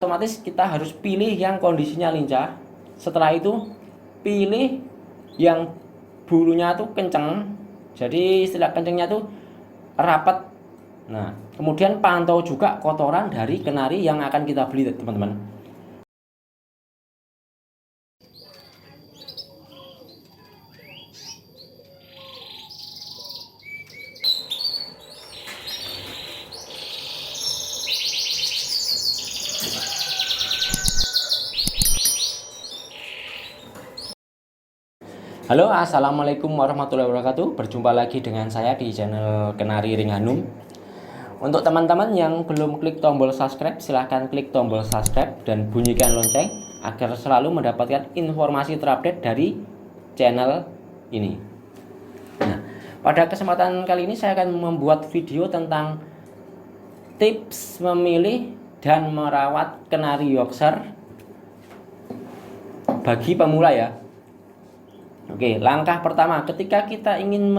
otomatis kita harus pilih yang kondisinya lincah. Setelah itu pilih yang bulunya tuh kenceng, jadi istilah kencengnya tuh rapat. Nah, kemudian pantau juga kotoran dari kenari yang akan kita beli, teman-teman. Halo, assalamualaikum warahmatullahi wabarakatuh. Berjumpa lagi dengan saya di channel Kenari Ring Hanum. Untuk teman-teman yang belum klik tombol subscribe, silahkan klik tombol subscribe dan bunyikan lonceng agar selalu mendapatkan informasi terupdate dari channel ini. Nah, pada kesempatan kali ini saya akan membuat video tentang tips memilih dan merawat kenari Yorkshire bagi pemula ya. Oke, langkah pertama ketika kita ingin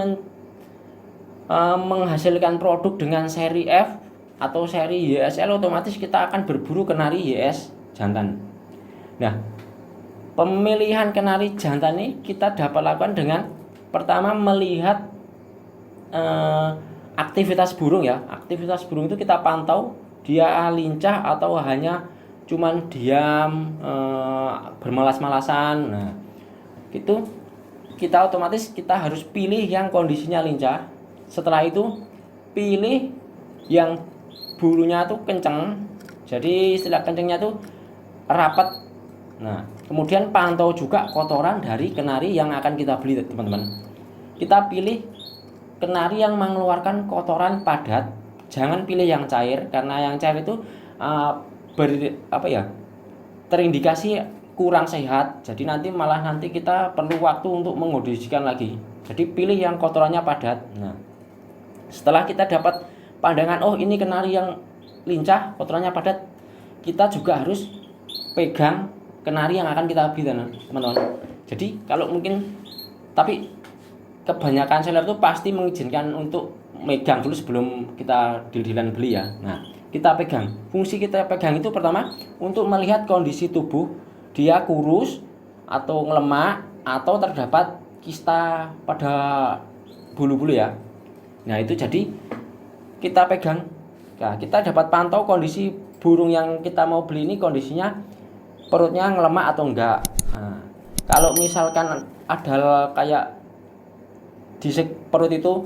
menghasilkan produk dengan seri F atau seri YSL, otomatis kita akan berburu kenari YS jantan. Nah, pemilihan kenari jantan ini kita dapat lakukan dengan pertama melihat aktivitas burung ya. Aktivitas burung itu kita pantau, dia lincah atau hanya cuman diam, bermalas-malasan. Nah, itu kita otomatis kita harus pilih yang kondisinya lincah. Setelah itu pilih yang bulunya tuh kenceng, jadi istilah kencengnya tuh rapat. Nah, kemudian pantau juga kotoran dari kenari yang akan kita beli, teman-teman. Kita pilih kenari yang mengeluarkan kotoran padat, jangan pilih yang cair, karena yang cair itu terindikasi kurang sehat, jadi nanti kita perlu waktu untuk mengondisikan lagi. Jadi pilih yang kotorannya padat. Nah, setelah kita dapat pandangan, oh ini kenari yang lincah, kotorannya padat, kita juga harus pegang kenari yang akan kita beli, teman-teman. Jadi kalau mungkin, tapi kebanyakan seller itu pasti mengizinkan untuk megang dulu sebelum kita deal-dealan beli ya. Nah, kita pegang. Fungsi kita pegang itu pertama untuk melihat kondisi tubuh, dia kurus atau ngelemak atau terdapat kista pada bulu-bulu ya. Nah, itu jadi kita pegang. Nah, kita dapat pantau kondisi burung yang kita mau beli ini, kondisinya perutnya ngelemak atau enggak. Nah, kalau misalkan ada kayak di perut itu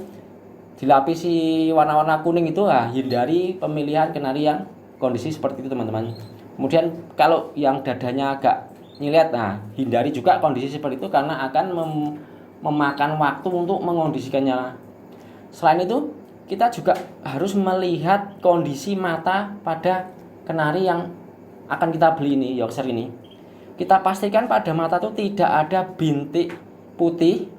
dilapisi warna-warna kuning itu, hindari pemilihan kenari yang kondisi seperti itu, teman-teman. Kemudian kalau yang dadanya agak nyilet, hindari juga kondisi seperti itu karena akan memakan waktu untuk mengondisikannya. Selain itu, kita juga harus melihat kondisi mata pada kenari yang akan kita beli ini, Yorkshire ini. Kita pastikan pada mata itu tidak ada bintik putih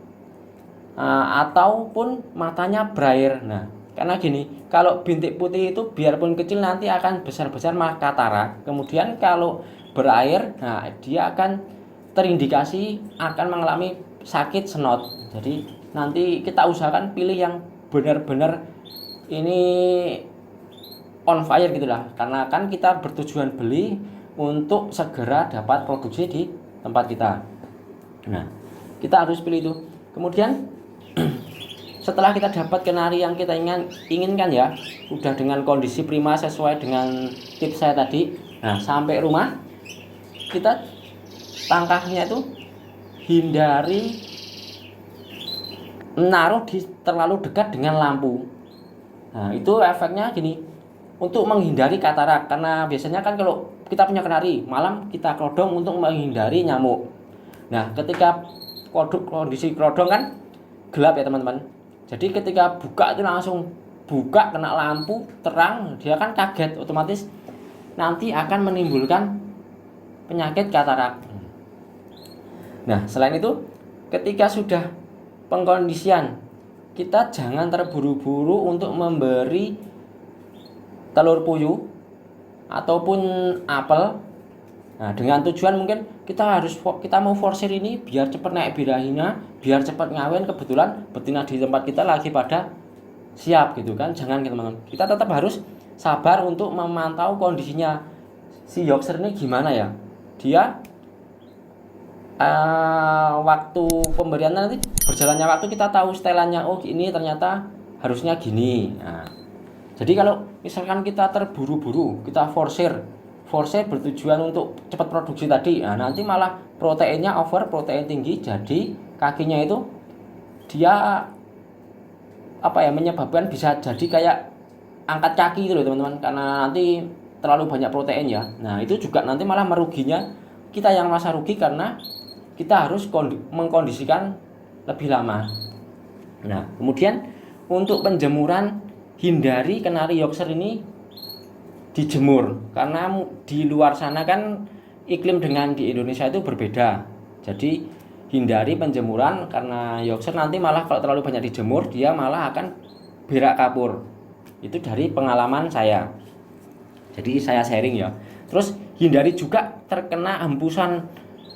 ataupun matanya brair. Nah, karena gini, kalau bintik putih itu biarpun kecil nanti akan besar-besar malah katarak. Kemudian kalau berair, dia akan terindikasi akan mengalami sakit senot. Jadi nanti kita usahakan pilih yang benar-benar ini on fire gitulah, karena kan kita bertujuan beli untuk segera dapat produksi di tempat kita. Nah, kita harus pilih itu. Kemudian setelah kita dapat kenari yang kita inginkan ya, udah dengan kondisi prima sesuai dengan tips saya tadi. Nah, sampai rumah kita langkahnya itu hindari menaruh di terlalu dekat dengan lampu. Nah, itu efeknya gini, untuk menghindari katarak, karena biasanya kan kalau kita punya kenari malam kita kerodong untuk menghindari nyamuk. Nah, ketika kondisi kerodong kan gelap ya, teman-teman. Jadi ketika buka itu langsung buka kena lampu terang, dia kan kaget, otomatis nanti akan menimbulkan penyakit katarak. Nah, selain itu ketika sudah pengkondisian, kita jangan terburu-buru untuk memberi telur puyuh ataupun apel. Nah, dengan tujuan mungkin kita mau forsir ini biar cepat naik birahinya, biar cepat ngawin, kebetulan betina di tempat kita lagi pada siap gitu kan. Jangan, teman-teman. Kita tetap harus sabar untuk memantau kondisinya. si Yorkshire ini gimana ya? Dia waktu pemberian nanti berjalannya waktu kita tahu setelannya, oh ini ternyata harusnya gini. Nah, jadi kalau misalkan kita terburu-buru, kita force bertujuan untuk cepat produksi tadi, nah nanti malah proteinnya over, protein tinggi, jadi kakinya itu dia menyebabkan bisa jadi kayak angkat kaki itu loh teman-teman, karena nanti terlalu banyak protein ya. Nah itu juga nanti malah meruginya kita yang merasa rugi karena kita harus mengkondisikan lebih lama. Nah kemudian untuk penjemuran, hindari kenari Yorkshire ini dijemur, karena di luar sana kan iklim dengan di Indonesia itu berbeda. Jadi hindari penjemuran, karena Yorkshire nanti malah kalau terlalu banyak dijemur dia malah akan berak kapur. Itu dari pengalaman saya, jadi saya sharing ya. Terus hindari juga terkena hembusan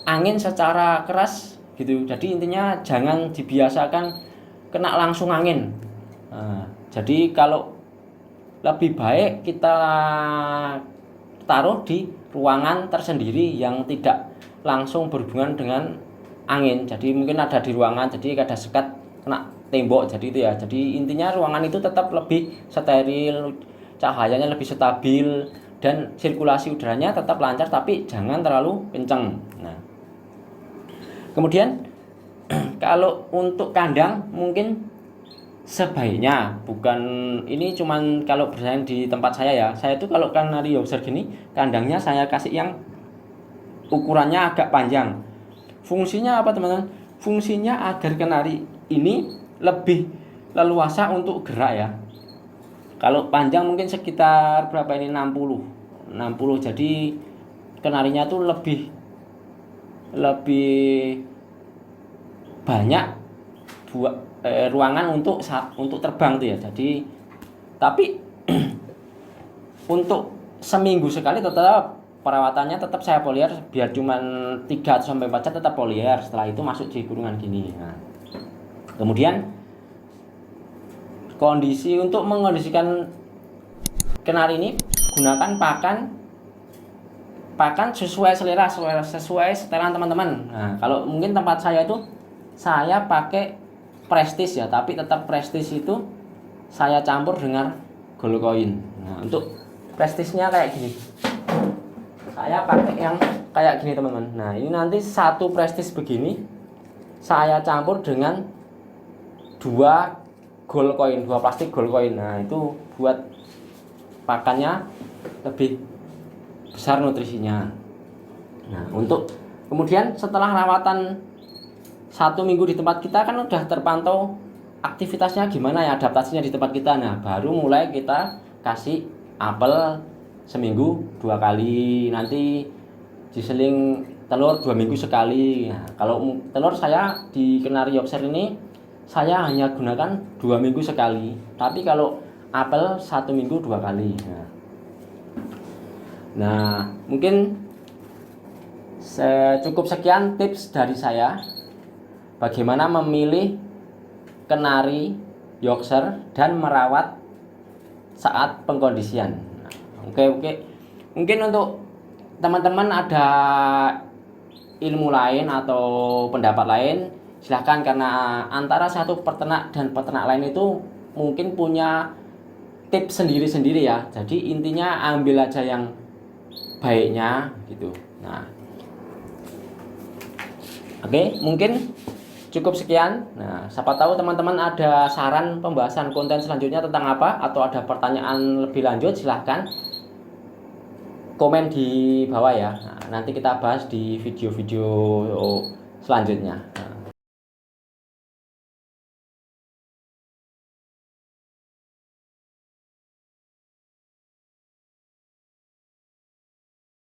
angin secara keras gitu. Jadi intinya jangan dibiasakan kena langsung angin. Nah, jadi kalau lebih baik kita taruh di ruangan tersendiri yang tidak langsung berhubungan dengan angin. Jadi mungkin ada di ruangan, jadi ada sekat kena tembok, jadi itu ya. Jadi intinya ruangan itu tetap lebih steril, cahayanya lebih stabil, dan sirkulasi udaranya tetap lancar, tapi jangan terlalu kencang. Nah, kemudian kalau untuk kandang mungkin sebaiknya, bukan ini cuman kalau bersaing di tempat saya ya, saya itu kalau kanari Yorkshire gini, kandangnya saya kasih yang ukurannya agak panjang. Fungsinya apa teman-teman? Fungsinya agar kenari ini lebih leluasa untuk gerak ya. Kalau panjang mungkin sekitar berapa ini, 60, jadi kenarinya tuh lebih banyak ruangan untuk terbang tuh ya. Jadi tapi untuk seminggu sekali tetap perawatannya tetap saya polier, biar cuman 3-4 jam tetap polier, setelah itu masuk di kurungan gini. Nah, kemudian untuk mengondisikan kenari ini, gunakan pakan sesuai selera, sesuai setelan teman-teman. Nah, kalau mungkin tempat saya itu saya pakai Prestige ya, tapi tetap Prestige itu saya campur dengan gold coin. Nah, untuk Prestige-nya kayak gini, saya pakai yang kayak gini teman-teman. Nah ini nanti satu Prestige begini saya campur dengan 2 gold coin, 2 plastik gold coin. Nah itu buat pakannya lebih besar nutrisinya. Nah untuk kemudian setelah rawatan 1 minggu di tempat kita kan udah terpantau aktivitasnya gimana ya, adaptasinya di tempat kita. Nah baru mulai kita kasih apel seminggu 2 kali, nanti diseling telur 2 minggu sekali. Nah kalau telur saya di kenari Yorkshire ini saya hanya gunakan 2 minggu sekali, tapi kalau apel 1 minggu 2 kali. Nah mungkin cukup sekian tips dari saya bagaimana memilih kenari Yorkshire dan merawat saat pengkondisian. Oke. Mungkin untuk teman-teman ada ilmu lain atau pendapat lain, silahkan, karena antara satu peternak dan peternak lain itu mungkin punya tips sendiri-sendiri ya. Jadi intinya ambil aja yang baiknya gitu. Nah, oke, mungkin cukup sekian. Nah, siapa tahu teman-teman ada saran pembahasan konten selanjutnya tentang apa, atau ada pertanyaan lebih lanjut, silahkan komen di bawah ya. Nah, nanti kita bahas di video-video selanjutnya. Nah,